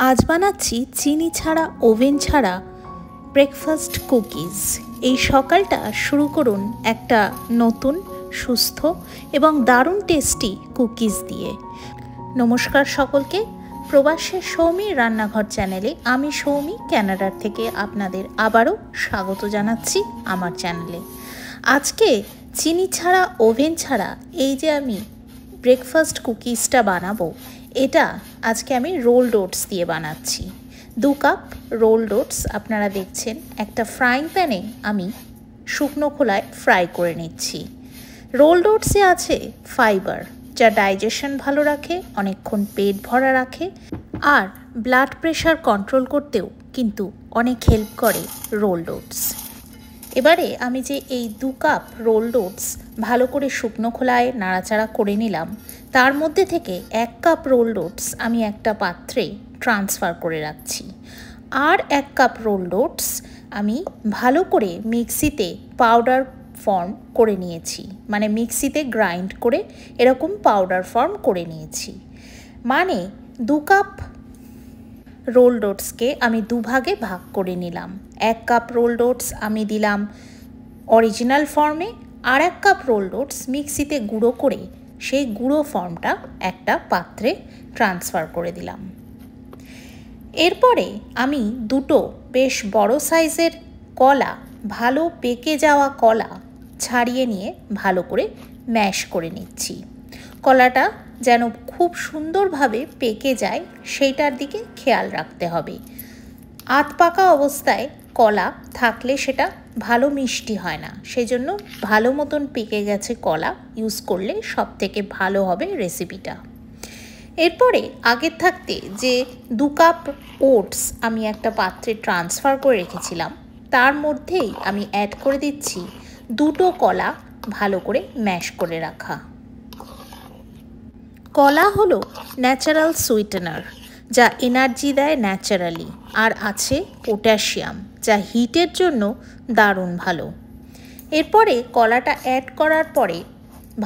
আজ বানাচ্ছি চিনি ছাড়া ওভেন ছাড়া ব্রেকফাস্ট কুকিজ। এই সকালটা শুরু করুন একটা নতুন সুস্থ এবং দারুণ টেস্টি কুকিজ দিয়ে। নমস্কার সকলকে, প্রবাসের সৌমির রান্নাঘর চ্যানেলে আমি সৌমি কানাডার থেকে আপনাদের আবারও স্বাগত জানাচ্ছি আমার চ্যানেলে। আজকে চিনি ছাড়া ওভেন ছাড়া এই যে আমি ব্রেকফাস্ট কুকিজটা বানাবো, এটা আজকে আমি রোলড ওটস দিয়ে বানাচ্ছি। 2 কাপ রোলড ওটস আপনারা দেখছেন একটা ফ্রাইং প্যানে আমি শুকনো খোলায় ফ্রাই করে নিচ্ছি। রোলড ওটসে আছে ফাইবার, যা ডাইজেশন ভালো রাখে, অনেকক্ষণ পেট ভরা রাখে, আর ব্লাড প্রেশার কন্ট্রোল করতেও কিন্তু অনেক হেল্প করে রোলড ওটস। এবারে আমি যে এই 2 কাপ রোলড ওটস ভালো করে শুকনো খোলায় নাড়াচাড়া করে নিলাম, তার মধ্যে থেকে 1 কাপ রোলড ওটস আমি একটা পাত্রে ট্রান্সফার করে রাখছি। আর 1 কাপ রোলড ওটস আমি ভালো করে মিক্সিতে পাউডার ফর্ম করে নিয়েছি, মানে মিক্সিতে গ্রাইন্ড করে এরকম পাউডার ফর্ম করে নিয়েছি। মানে 2 কাপ রোলড ওটসকে আমি 2 ভাগে ভাগ করে নিলাম। 1 কাপ রোলড ওটস আমি দিলাম অরিজিনাল ফর্মে, আর 1 কাপ রোলড ওটস মিক্সিতে গুঁড়ো করে সেই গুঁড়ো ফর্মটা একটা পাত্রে ট্রান্সফার করে দিলাম। এরপরে আমি 2টো বেশ বড় সাইজের কলা, ভালো পেকে যাওয়া কলা ছাড়িয়ে নিয়ে ভালো করে ম্যাশ করে নিচ্ছি। কলাটা যেন খুব সুন্দরভাবে পেকে যায় সেইটার দিকে খেয়াল রাখতে হবে। আধ পাকা অবস্থায় কলা থাকলে সেটা ভালো মিষ্টি হয় না, সেজন্য ভালো মতন পেকে গেছে কলা ইউজ করলে সব থেকে ভালো হবে রেসিপিটা। এরপরে আগের থাকতে যে 2 কাপ ওটস আমি একটা পাত্রে ট্রান্সফার করে রেখেছিলাম, তার মধ্যেই আমি অ্যাড করে দিচ্ছি 2টো কলা ভালো করে ম্যাশ করে রাখা। কলা হলো ন্যাচারাল সুইটেনার, যা এনার্জি দেয় ন্যাচারালি, আর আছে পটাশিয়াম, যা হিটের জন্য দারুণ ভালো। এরপরে কলাটা অ্যাড করার পরে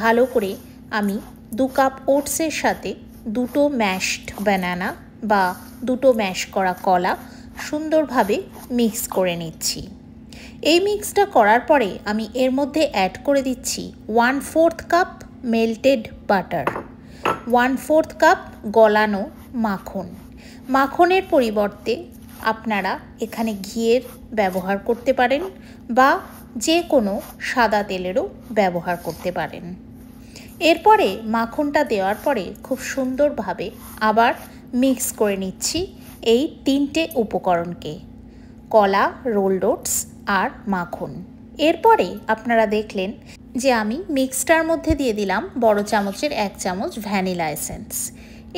ভালো করে আমি 2 কাপ ওটসের সাথে 2টো ম্যাশড ব্যানানা বা 2টো ম্যাশ করা কলা সুন্দরভাবে মিক্স করে নিচ্ছি। এই মিক্সটা করার পরে আমি এর মধ্যে অ্যাড করে দিচ্ছি 1/4 কাপ মেল্টেড বাটার, 1/4 কাপ গলানো মাখন। মাখনের পরিবর্তে আপনারা এখানে ঘিয়ের ব্যবহার করতে পারেন বা যে কোনো সাদা তেলেরও ব্যবহার করতে পারেন। এরপরে মাখনটা দেওয়ার পরে খুব সুন্দরভাবে আবার মিক্স করে নিচ্ছি এই 3টে উপকরণকে, কলা, রোলড ওটস আর মাখন। এরপরে আপনারা দেখলেন যে আমি মিক্সটার মধ্যে দিয়ে দিলাম বড় চামচের 1 চামচ ভ্যানিলা এসেন্স।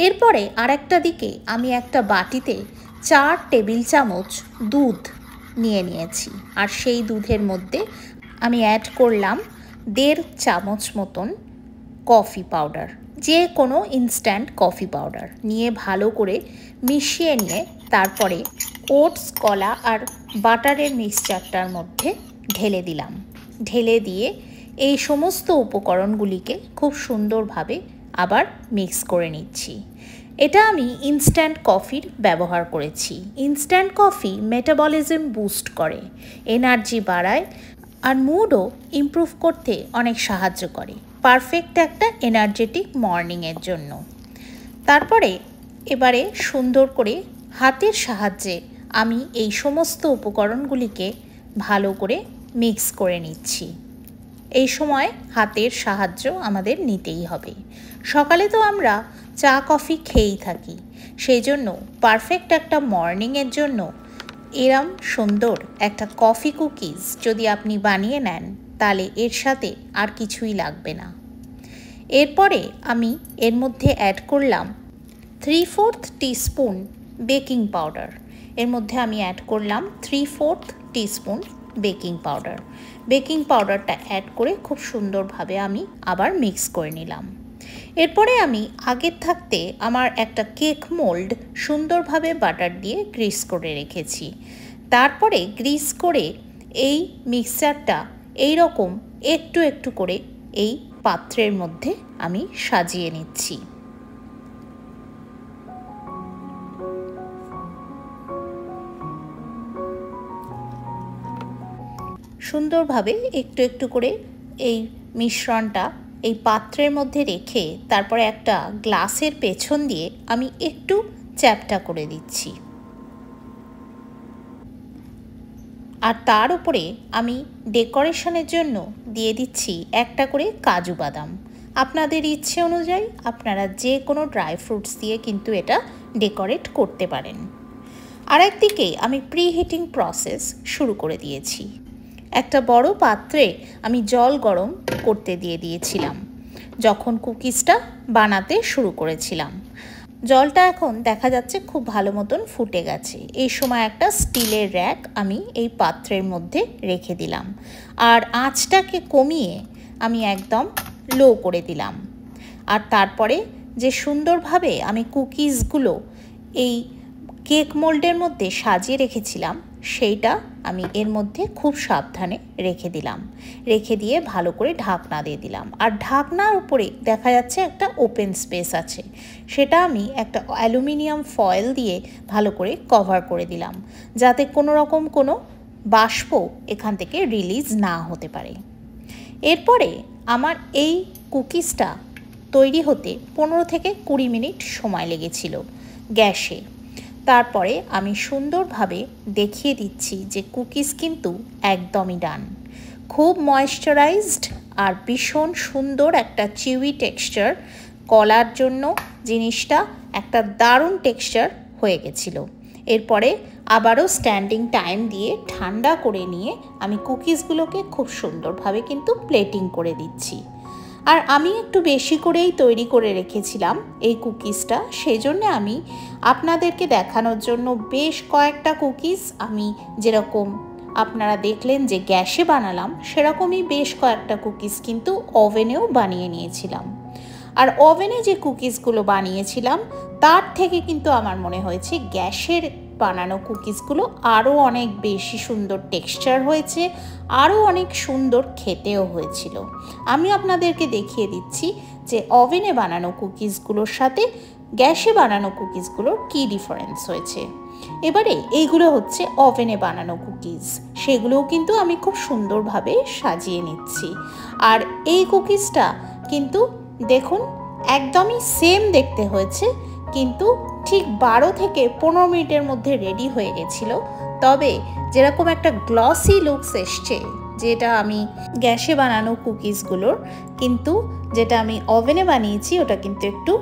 এরপরে আরেকটা দিকে আমি একটা বাটিতে 4 টেবিল চামচ দুধ নিয়ে নিয়েছি, আর সেই দুধের মধ্যে আমি অ্যাড করলাম 1.5 চামচ মতন কফি পাউডার, যে কোনো ইনস্ট্যান্ট কফি পাউডার নিয়ে ভালো করে মিশিয়ে নিয়ে তারপরে ওটস, কলা আর বাটারের মিক্সচারটার মধ্যে ঢেলে দিলাম। ঢেলে দিয়ে এই সমস্ত উপকরণগুলিকে খুব সুন্দরভাবে আবার মিক্স করে নিচ্ছি। এটা আমি ইনস্ট্যান্ট কফির ব্যবহার করেছি। ইনস্ট্যান্ট কফি মেটাবলিজম বুস্ট করে, এনার্জি বাড়ায় আর মুডও ইমপ্রুভ করতে অনেক সাহায্য করে, পারফেক্ট একটা এনার্জেটিক মর্নিংয়ের জন্য। তারপরে এবারে সুন্দর করে হাতের সাহায্যে আমি এই সমস্ত উপকরণগুলিকে ভালো করে মিক্স করে নিচ্ছি। এই সময় হাতের সাহায্য আমাদের নিতেই হবে। সকালে তো আমরা চা কফি খেয়েই থাকি, সেই জন্য পারফেক্ট একটা মর্নিংয়ের জন্য এরম সুন্দর একটা কফি কুকিজ যদি আপনি বানিয়ে নেন, তাহলে এর সাথে আর কিছুই লাগবে না। এরপরে আমি এর মধ্যে অ্যাড করলাম 3/4 টিস্পুন বেকিং পাউডার। এর মধ্যে আমি অ্যাড করলাম 3/4 টিস্পুন বেকিং পাউডার। বেকিং পাউডারটা অ্যাড করে খুব সুন্দরভাবে আমি আবার মিক্স করে নিলাম। এরপরে আমি আগের থাকতে আমার একটা কেক মোল্ড সুন্দরভাবে বাটার দিয়ে গ্রিস করে রেখেছি। তারপরে গ্রিস করে এই মিক্সচারটা এই রকম একটু একটু করে এই পাত্রের মধ্যে আমি সাজিয়ে নিচ্ছি। সুন্দরভাবে একটু একটু করে এই মিশ্রণটা এই পাত্রের মধ্যে রেখে তারপরে একটা গ্লাসের পেছন দিয়ে আমি একটু চ্যাপটা করে দিচ্ছি। আর তার উপরে আমি ডেকোরেশনের জন্য দিয়ে দিচ্ছি একটা করে কাজু বাদাম। আপনাদের ইচ্ছে অনুযায়ী আপনারা যে কোনো ড্রাই ফ্রুটস দিয়ে কিন্তু এটা ডেকোরেট করতে পারেন। আর একদিকে আমি প্রিহিটিং প্রসেস শুরু করে দিয়েছি। একটা বড় পাত্রে আমি জল গরম করতে দিয়ে দিয়েছিলাম যখন কুকিজটা বানাতে শুরু করেছিলাম। জলটা এখন দেখা যাচ্ছে খুব ভালো মতন ফুটে গেছে। এই সময় একটা স্টিলের র্যাক আমি এই পাত্রের মধ্যে রেখে দিলাম আর আঁচটাকে কমিয়ে আমি একদম লো করে দিলাম। আর তারপরে যে সুন্দরভাবে আমি কুকিজগুলো এই কেক মোল্ডের মধ্যে সাজিয়ে রেখেছিলাম সেইটা আমি এর মধ্যে খুব সাবধানে রেখে দিলাম। রেখে দিয়ে ভালো করে ঢাকনা দিয়ে দিলাম। আর ঢাকনার উপরে দেখা যাচ্ছে একটা ওপেন স্পেস আছে, সেটা আমি একটা অ্যালুমিনিয়াম ফয়েল দিয়ে ভালো করে কভার করে দিলাম যাতে কোনো রকম কোনো বাষ্প এখান থেকে রিলিজ না হতে পারে। এরপরে আমার এই কুকিজটা তৈরি হতে 15 থেকে 20 মিনিট সময় লেগেছিল গ্যাসে। তারপরে আমি সুন্দরভাবে দেখিয়ে দিচ্ছি যে কুকিজ কিন্তু একদমই ডান। খুব ময়েশ্চারাইজড আর ভীষণ সুন্দর একটা চিউই টেক্সচার, কলার জন্য জিনিসটা একটা দারুণ টেক্সচার হয়ে গেছিলো। এরপরে আবারও স্ট্যান্ডিং টাইম দিয়ে ঠান্ডা করে নিয়ে আমি কুকিজগুলোকে খুব সুন্দরভাবে কিন্তু প্লেটিং করে দিচ্ছি। আর আমি একটু বেশি করেই তৈরি করে রেখেছিলাম এই কুকিজটা, সেই জন্যে আমি আপনাদেরকে দেখানোর জন্য বেশ কয়েকটা কুকিজ আমি যেরকম আপনারা দেখলেন যে গ্যাসে বানালাম সেরকমই বেশ কয়েকটা কুকিজ কিন্তু ওভেনেও বানিয়ে নিয়েছিলাম। আর ওভেনে যে কুকিজগুলো বানিয়েছিলাম তার থেকে কিন্তু আমার মনে হয়েছে গ্যাসের বানানো কুকিজগুলো আরও অনেক বেশি সুন্দর টেক্সচার হয়েছে, আরও অনেক সুন্দর খেতেও হয়েছিল। আমি আপনাদেরকে দেখিয়ে দিচ্ছি যে ওভেনে বানানো কুকিজগুলোর সাথে গ্যাসে বানানো কুকিজগুলোর কী ডিফারেন্স হয়েছে। এবারে এইগুলো হচ্ছে ওভেনে বানানো কুকিজ, সেগুলোও কিন্তু আমি খুব সুন্দরভাবে সাজিয়ে নিচ্ছি। আর এই কুকিজটা কিন্তু দেখুন একদমই সেম দেখতে হয়েছে, কিন্তু ঠিক 12 থেকে 15 মিনিটের মধ্যে রেডি হয়ে গেছিল। তবে যেরকম একটা গ্লসি লুকস এসছে যেটা আমি গ্যাসে বানানো কুকিজগুলোর, কিন্তু যেটা আমি ওভেনে বানিয়েছি ওটা কিন্তু একটু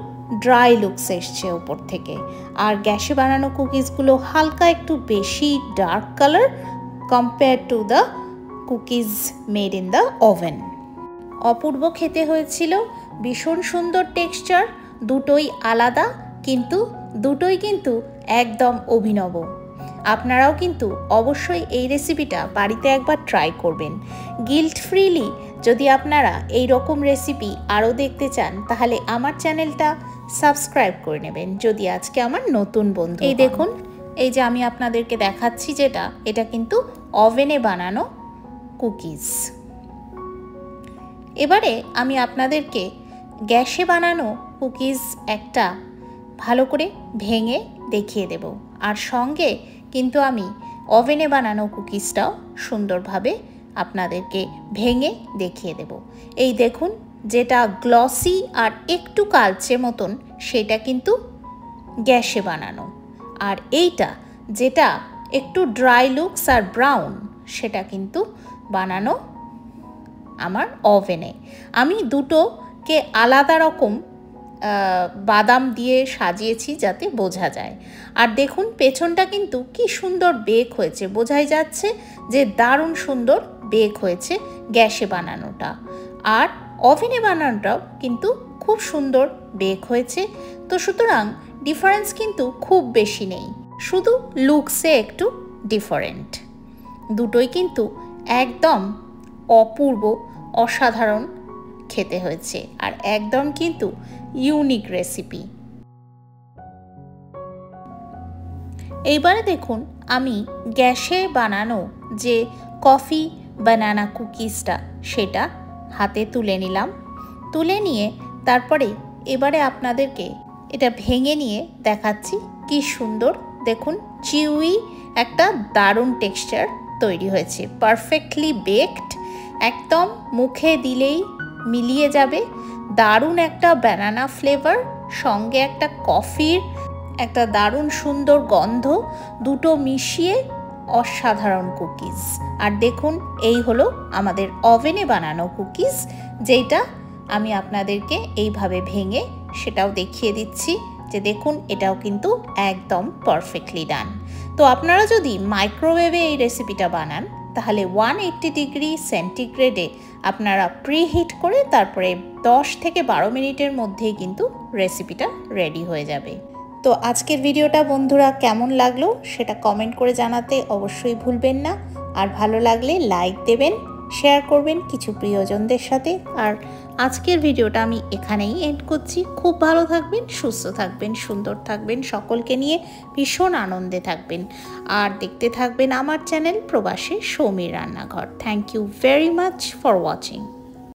ড্রাই লুকস এসছে উপর থেকে। আর গ্যাসে বানানো কুকিজগুলো হালকা একটু বেশি dark colour compare to the cookies made in the oven. অপূর্ব খেতে হয়েছিল, ভীষণ সুন্দর টেক্সচার, দুটোই আলাদা কিন্তু দুটোই কিন্তু একদম অভিনব। আপনারাও কিন্তু অবশ্যই এই রেসিপিটা বাড়িতে একবার ট্রাই করবেন। গিল্ট ফ্রিলি যদি আপনারা এই রকম রেসিপি আরও দেখতে চান তাহলে আমার চ্যানেলটা সাবস্ক্রাইব করে নেবেন যদি আজকে আমার নতুন বন্ধু। এই দেখুন, এই যে আমি আপনাদেরকে দেখাচ্ছি যেটা, এটা কিন্তু ওভেনে বানানো কুকিজ। এবারে আমি আপনাদেরকে গ্যাসে বানানো কুকিজ একটা ভালো করে ভেঙে দেখিয়ে দেব, আর সঙ্গে কিন্তু আমি ওভেনে বানানো কুকিজটাও সুন্দরভাবে আপনাদেরকে ভেঙে দেখিয়ে দেব। এই দেখুন, যেটা গ্লসি আর একটু কালচে মতন সেটা কিন্তু গ্যাসে বানানো, আর এইটা যেটা একটু ড্রাই লুকস আর ব্রাউন সেটা কিন্তু বানানো আমার ওভেনে। আমি দুটোকে আলাদা রকম বাদাম দিয়ে সাজিয়েছি যাতে বোঝা যায়। আর দেখুন পেছনটা কিন্তু কি সুন্দর বেক হয়েছে, বোঝাই যাচ্ছে যে দারুণ সুন্দর বেক হয়েছে গ্যাসে বানানোটা। আর ওভেনে বানানোটাও কিন্তু খুব সুন্দর বেক হয়েছে। তো সুতরাং ডিফারেন্স কিন্তু খুব বেশি নেই, শুধু লুকসে একটু ডিফারেন্ট। দুটোই কিন্তু একদম অপূর্ব অসাধারণ খেতে হয়েছে আর একদম কিন্তু ইউনিক রেসিপি। এইবারে দেখুন আমি গ্যাসে বানানো যে কফি বানানা কুকিজটা সেটা হাতে তুলে নিলাম। তুলে নিয়ে তারপরে এবারে আপনাদেরকে এটা ভেঙে নিয়ে দেখাচ্ছি কি সুন্দর দেখুন চিউই একটা দারুণ টেক্সচার তৈরি হয়েছে, পারফেক্টলি বেকড, একদম মুখে দিলেই মিলিয়ে যাবে। দারুণ একটা ব্যানানা ফ্লেভার, সঙ্গে একটা কফির একটা দারুণ সুন্দর গন্ধ, দুটো মিশিয়ে অসাধারণ কুকিজ। আর দেখুন, এই হলো আমাদের ওভেনে বানানো কুকিজ, যেটা আমি আপনাদেরকে এইভাবে ভেঙে সেটাও দেখিয়ে দিচ্ছি যে দেখুন এটাও কিন্তু একদম পারফেক্টলি ডান। তো আপনারা যদি মাইক্রোওয়েভে এই রেসিপিটা বানান তাহলে 180 ডিগ্রি সেন্টিগ্রেডে আপনারা প্রিহিট করে তারপরে 10 থেকে 12 মিনিটের মধ্যেই কিন্তু রেসিপিটা রেডি হয়ে যাবে। তো আজকের ভিডিওটা বন্ধুরা কেমন লাগলো সেটা কমেন্ট করে জানাতে অবশ্যই ভুলবেন না। আর ভালো লাগলে লাইক দেবেন, শেয়ার করবেন কিছু প্রিয়জনদের সাথে। আর আজকের ভিডিওটা আমি এখানেই এন্ড করছি। খুব ভালো থাকবেন, সুস্থ থাকবেন, সুন্দর থাকবেন, সকলকে নিয়ে ভীষণ আনন্দে থাকবেন। আর দেখতে থাকবেন আমার চ্যানেল প্রবাসী সৌমির রান্নাঘর। Thank you very much for watching.